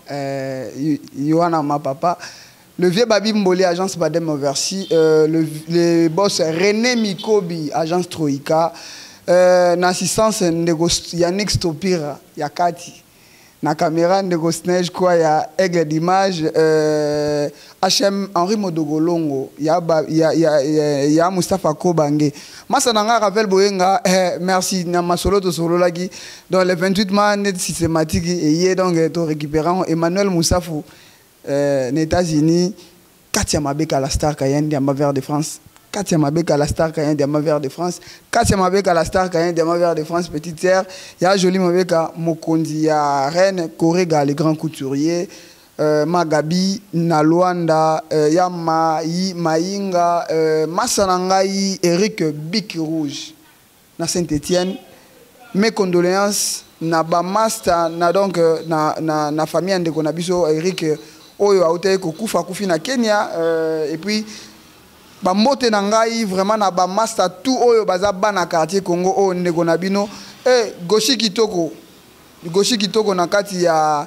Yohana ma papa, le vieux Babi Mboli, agence Badem Oversi, le boss René Mikobi, agence Troïka, l'assistance Yannick Stopira, Yakati. Na caméra ndeko Snage quoi ya Aigle d'image HM Henri Modogolongo ya Mustafa Kobange masa nanga rappel boyenga merci na masolo to solo lagi dans les 28 man systématique et donc to récupérant Emmanuel Moussafou aux États-Unis Katia Mabeka la star Cayenne de Vert de France Katia Mabeka la star Cayenne de Vert de France Katia Mabeka la star Cayenne de Vert de France petite sœur ya Jolie Mabeka Mokondi ya Reine Korega les grands couturiers Magabi Nalwanda ya Maïnga Massanangai Eric Bic Rouge na Saint-Étienne mes condoléances na ba master na donc na famille ndeko na biso Eric oyo autaye ko kufa kufi na Kenya et puis ba mbote na ngai vraiment na ba master tout oyo baza bana quartier Congo o ndeko na bino Goshi Kitoko na kati ya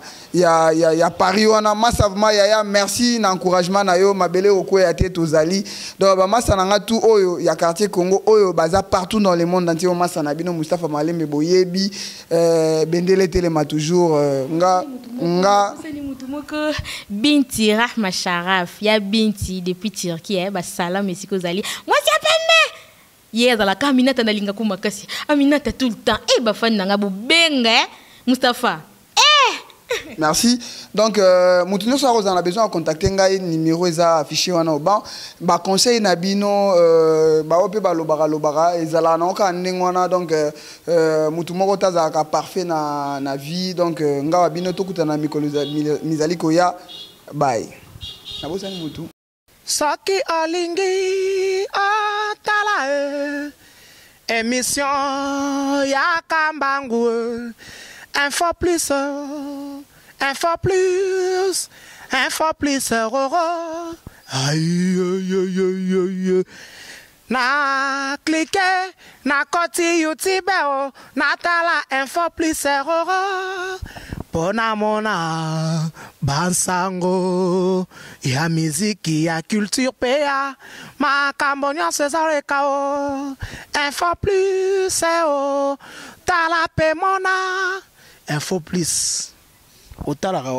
Paris wana masavement ya merci na encouragement na yo mabele okwe ya te tozali donc ba master na nga tout oyo ya quartier Congo oyo baza partout dans le monde entier master na bino Mustafa Malembe boyebi bendele telema toujours nga Binti Rahma Sharaf ya Binti depuis Turquie ba salam esiko zali moi c'est peine hier dans la Aminata na linga kumakasi Aminata tout le temps ba fan nanga bo benga Mustafa merci donc Moutinho soit on a besoin de contacter ngai numéro eza affiché wana au banc ba conseil na bino ba ope ba lobara ezala na ka ndengwana donc mutu moko tazaka parfait na vie donc ngawa bino tokuta na mikolo mizali koya bye na bosani mutu Soki olingi otala émission ya Kambangu info plus aïe na cliquer na koti YouTube na tala info plus pona mona bansango ya miziki ya culture pea makambo nyonso ezaleka info plus tala pe mona info plus. Au talaka